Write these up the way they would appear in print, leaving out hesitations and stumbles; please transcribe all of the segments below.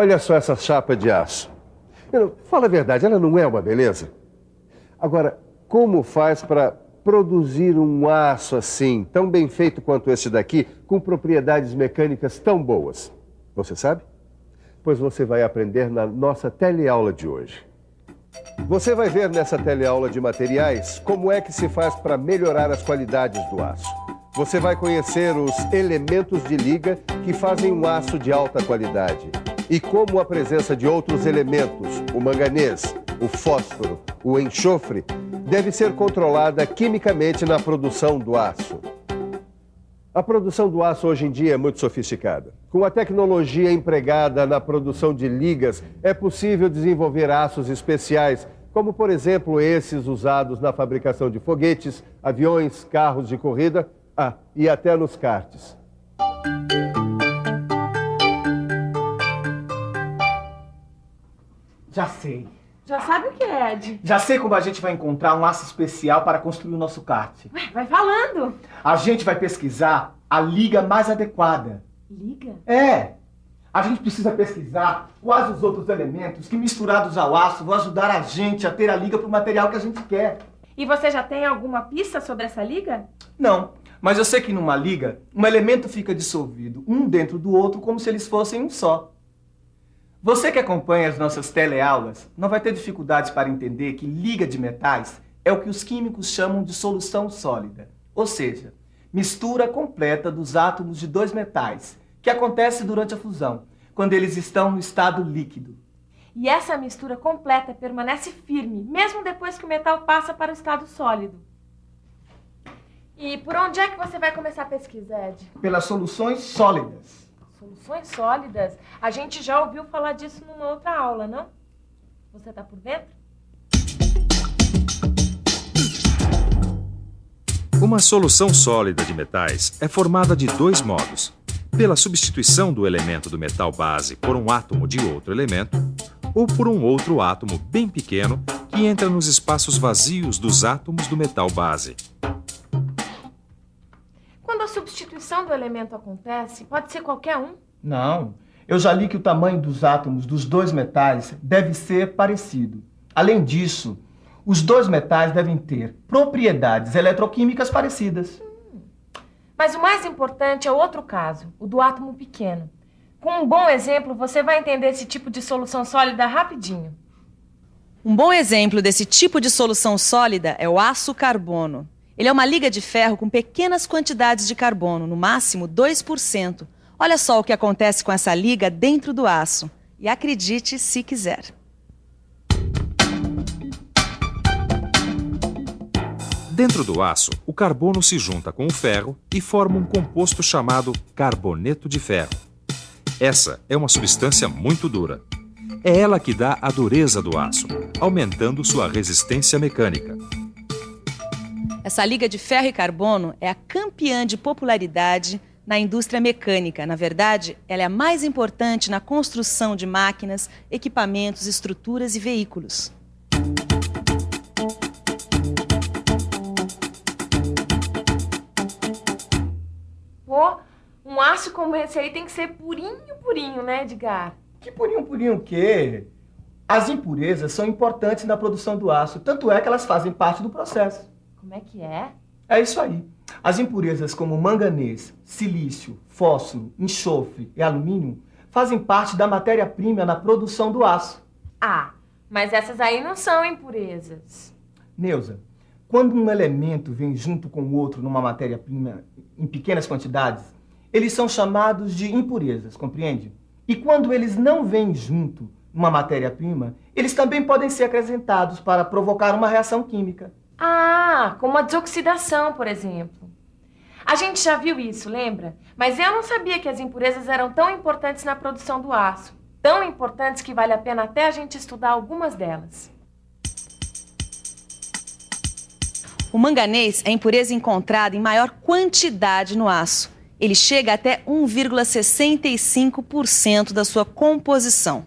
Olha só essa chapa de aço. Fala a verdade, ela não é uma beleza? Agora, como faz para produzir um aço assim, tão bem feito quanto esse daqui, com propriedades mecânicas tão boas? Você sabe? Pois você vai aprender na nossa teleaula de hoje. Você vai ver nessa teleaula de materiais como é que se faz para melhorar as qualidades do aço. Você vai conhecer os elementos de liga que fazem um aço de alta qualidade e como a presença de outros elementos, o manganês, o fósforo, o enxofre, deve ser controlada quimicamente na produção do aço. A produção do aço hoje em dia é muito sofisticada. Com a tecnologia empregada na produção de ligas, é possível desenvolver aços especiais, como, por exemplo, esses usados na fabricação de foguetes, aviões, carros de corrida, e até nos karts. Já sei. Já sabe o que é, Ed? Já sei como a gente vai encontrar um aço especial para construir o nosso kart. Ué, vai falando. A gente vai pesquisar a liga mais adequada. Liga? É. A gente precisa pesquisar quais os outros elementos que, misturados ao aço, vão ajudar a gente a ter a liga para o material que a gente quer. E você já tem alguma pista sobre essa liga? Não, mas eu sei que numa liga, um elemento fica dissolvido um dentro do outro como se eles fossem um só. Você que acompanha as nossas teleaulas não vai ter dificuldades para entender que liga de metais é o que os químicos chamam de solução sólida, ou seja, mistura completa dos átomos de dois metais, que acontece durante a fusão, quando eles estão no estado líquido. E essa mistura completa permanece firme, mesmo depois que o metal passa para o estado sólido. E por onde é que você vai começar a pesquisa, Ed? Pelas soluções sólidas. Soluções sólidas? A gente já ouviu falar disso numa outra aula, não? Você tá por dentro? Uma solução sólida de metais é formada de dois modos: pela substituição do elemento do metal base por um átomo de outro elemento, ou por um outro átomo bem pequeno que entra nos espaços vazios dos átomos do metal base. Quando a substituição do elemento acontece, pode ser qualquer um? Não. Eu já li que o tamanho dos átomos dos dois metais deve ser parecido. Além disso, os dois metais devem ter propriedades eletroquímicas parecidas. Mas o mais importante é o outro caso, o do átomo pequeno. Com um bom exemplo, você vai entender esse tipo de solução sólida rapidinho. Um bom exemplo desse tipo de solução sólida é o aço carbono. Ele é uma liga de ferro com pequenas quantidades de carbono, no máximo 2%. Olha só o que acontece com essa liga dentro do aço. E acredite se quiser. Dentro do aço, o carbono se junta com o ferro e forma um composto chamado carboneto de ferro. Essa é uma substância muito dura. É ela que dá a dureza do aço, aumentando sua resistência mecânica. Essa liga de ferro e carbono é a campeã de popularidade na indústria mecânica. Na verdade, ela é a mais importante na construção de máquinas, equipamentos, estruturas e veículos. Pô, um aço como esse aí tem que ser purinho, purinho, né, Edgar? Que purinho o quê? As impurezas são importantes na produção do aço, tanto é que elas fazem parte do processo. Como é que é? É isso aí. As impurezas como manganês, silício, fósforo, enxofre e alumínio fazem parte da matéria-prima na produção do aço. Ah, mas essas aí não são impurezas. Neuza, quando um elemento vem junto com o outro numa matéria-prima em pequenas quantidades, eles são chamados de impurezas, compreende? E quando eles não vêm junto numa matéria-prima, eles também podem ser acrescentados para provocar uma reação química. Ah, como a desoxidação, por exemplo. A gente já viu isso, lembra? Mas eu não sabia que as impurezas eram tão importantes na produção do aço. Tão importantes que vale a pena até a gente estudar algumas delas. O manganês é a impureza encontrada em maior quantidade no aço. Ele chega até 1,65% da sua composição.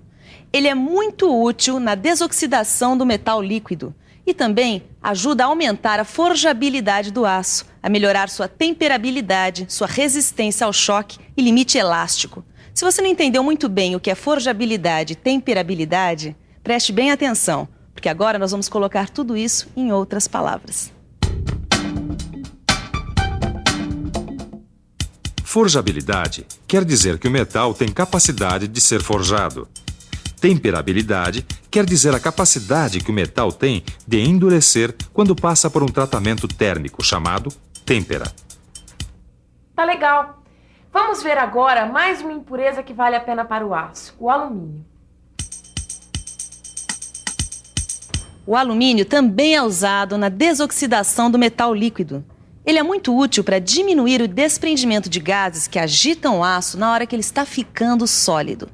Ele é muito útil na desoxidação do metal líquido e também ajuda a aumentar a forjabilidade do aço, a melhorar sua temperabilidade, sua resistência ao choque e limite elástico. Se você não entendeu muito bem o que é forjabilidade e temperabilidade, preste bem atenção, porque agora nós vamos colocar tudo isso em outras palavras. Forjabilidade quer dizer que o metal tem capacidade de ser forjado. Temperabilidade quer dizer a capacidade que o metal tem de endurecer quando passa por um tratamento térmico chamado têmpera. Tá legal. Vamos ver agora mais uma impureza que vale a pena para o aço, o alumínio. O alumínio também é usado na desoxidação do metal líquido. Ele é muito útil para diminuir o desprendimento de gases que agitam o aço na hora que ele está ficando sólido.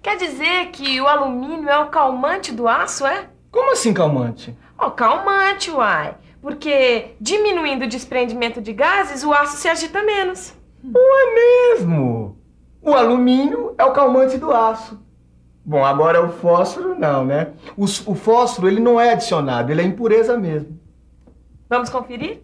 Quer dizer que o alumínio é o calmante do aço, é? Como assim calmante? Ó, calmante, uai. Porque diminuindo o desprendimento de gases, o aço se agita menos. É mesmo! O alumínio é o calmante do aço. Bom, agora o fósforo não, né? O fósforo ele não é adicionado, ele é impureza mesmo. Vamos conferir?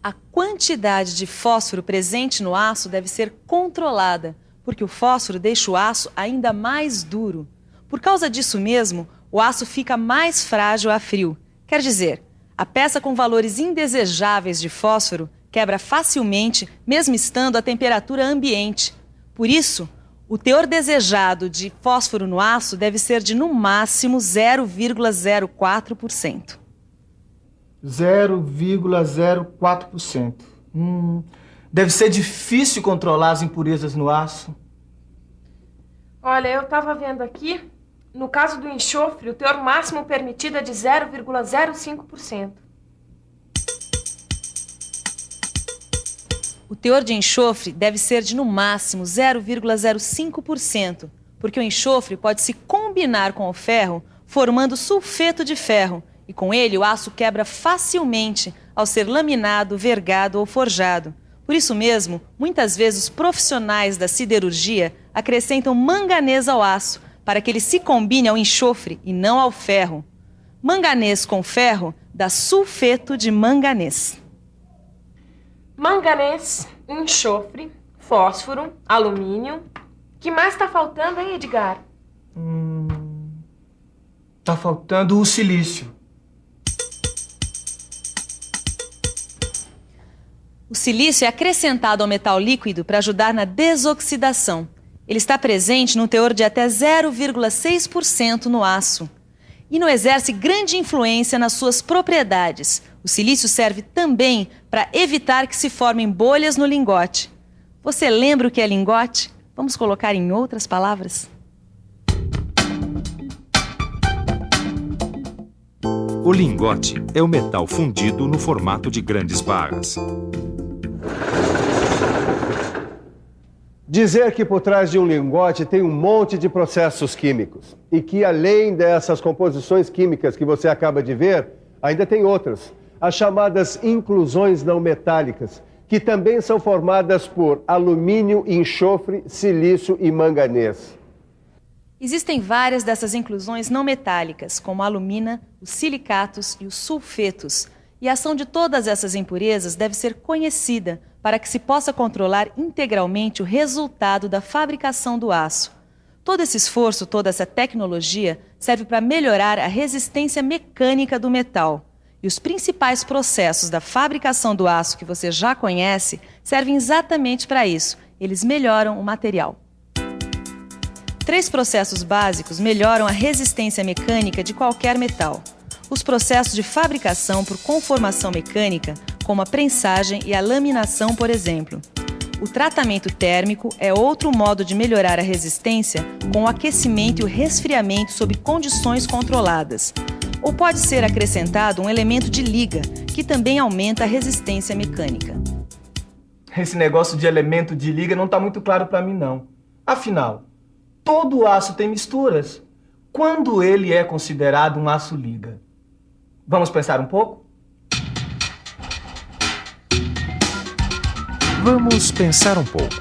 A quantidade de fósforo presente no aço deve ser controlada, porque o fósforo deixa o aço ainda mais duro. Por causa disso mesmo, o aço fica mais frágil a frio. Quer dizer, a peça com valores indesejáveis de fósforo quebra facilmente, mesmo estando a temperatura ambiente. Por isso, o teor desejado de fósforo no aço deve ser de, no máximo, 0,04%. 0,04%. Deve ser difícil controlar as impurezas no aço. Olha, eu estava vendo aqui, no caso do enxofre, o teor máximo permitido é de 0,05%. O teor de enxofre deve ser de, no máximo, 0,05%, porque o enxofre pode se combinar com o ferro, formando sulfeto de ferro, e com ele o aço quebra facilmente ao ser laminado, vergado ou forjado. Por isso mesmo, muitas vezes os profissionais da siderurgia acrescentam manganês ao aço, para que ele se combine ao enxofre e não ao ferro. Manganês com ferro dá sulfeto de manganês. Manganês, enxofre, fósforo, alumínio. Que mais está faltando, hein, Edgar? Tá faltando o silício. O silício é acrescentado ao metal líquido para ajudar na desoxidação. Ele está presente num teor de até 0,6% no aço. E não exerce grande influência nas suas propriedades. O silício serve também para evitar que se formem bolhas no lingote. Você lembra o que é lingote? Vamos colocar em outras palavras? O lingote é o metal fundido no formato de grandes barras. Dizer que por trás de um lingote tem um monte de processos químicos e que além dessas composições químicas que você acaba de ver, ainda tem outras, as chamadas inclusões não metálicas, que também são formadas por alumínio, enxofre, silício e manganês. Existem várias dessas inclusões não metálicas, como a alumina, os silicatos e os sulfetos, e a ação de todas essas impurezas deve ser conhecida para que se possa controlar integralmente o resultado da fabricação do aço. Todo esse esforço, toda essa tecnologia serve para melhorar a resistência mecânica do metal. E os principais processos da fabricação do aço que você já conhece servem exatamente para isso. Eles melhoram o material. 3 processos básicos melhoram a resistência mecânica de qualquer metal. Os processos de fabricação por conformação mecânica, como a prensagem e a laminação, por exemplo. O tratamento térmico é outro modo de melhorar a resistência com o aquecimento e o resfriamento sob condições controladas. Ou pode ser acrescentado um elemento de liga, que também aumenta a resistência mecânica. Esse negócio de elemento de liga não está muito claro para mim, não. Afinal, todo aço tem misturas. Quando ele é considerado um aço liga? Vamos pensar um pouco? Vamos pensar um pouco.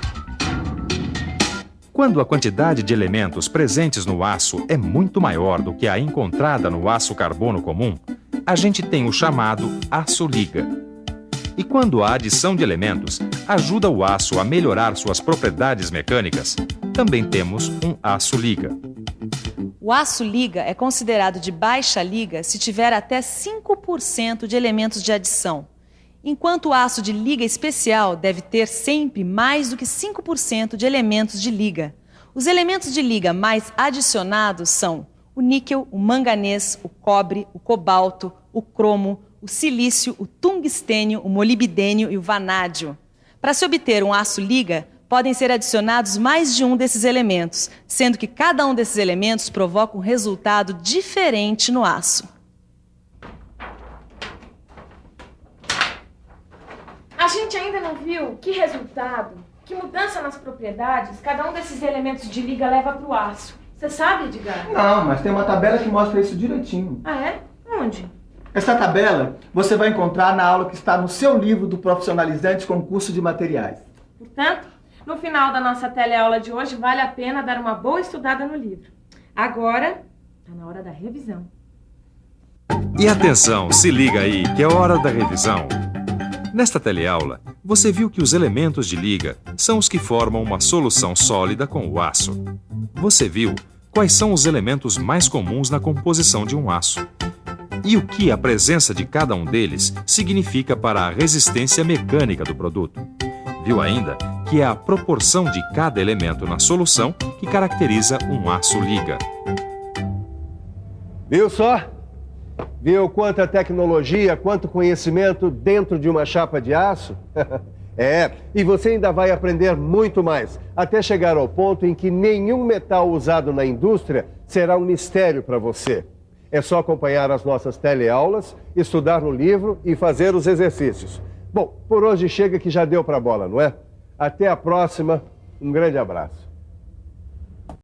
Quando a quantidade de elementos presentes no aço é muito maior do que a encontrada no aço carbono comum, a gente tem o chamado aço liga. E quando a adição de elementos ajuda o aço a melhorar suas propriedades mecânicas, também temos um aço-liga. O aço-liga é considerado de baixa liga se tiver até 5% de elementos de adição, enquanto o aço de liga especial deve ter sempre mais do que 5% de elementos de liga. Os elementos de liga mais adicionados são o níquel, o manganês, o cobre, o cobalto, o cromo, o silício, o tungstênio, o molibdênio e o vanádio. Para se obter um aço-liga, podem ser adicionados mais de um desses elementos, sendo que cada um desses elementos provoca um resultado diferente no aço. A gente ainda não viu que resultado, que mudança nas propriedades cada um desses elementos de liga leva para o aço. Você sabe, Edgar? Não, mas tem uma tabela que mostra isso direitinho. Ah, é? Onde? Essa tabela você vai encontrar na aula que está no seu livro do Profissionalizante Concurso de Materiais. Portanto, no final da nossa teleaula de hoje, vale a pena dar uma boa estudada no livro. Agora, está na hora da revisão. E atenção, se liga aí, que é hora da revisão. Nesta teleaula, você viu que os elementos de liga são os que formam uma solução sólida com o aço. Você viu quais são os elementos mais comuns na composição de um aço e o que a presença de cada um deles significa para a resistência mecânica do produto. Viu ainda que é a proporção de cada elemento na solução que caracteriza um aço-liga. Viu só? Viu quanta tecnologia, quanto conhecimento dentro de uma chapa de aço? E você ainda vai aprender muito mais, até chegar ao ponto em que nenhum metal usado na indústria será um mistério para você. É só acompanhar as nossas teleaulas, estudar no livro e fazer os exercícios. Bom, por hoje chega que já deu para a bola, não é? Até a próxima, um grande abraço.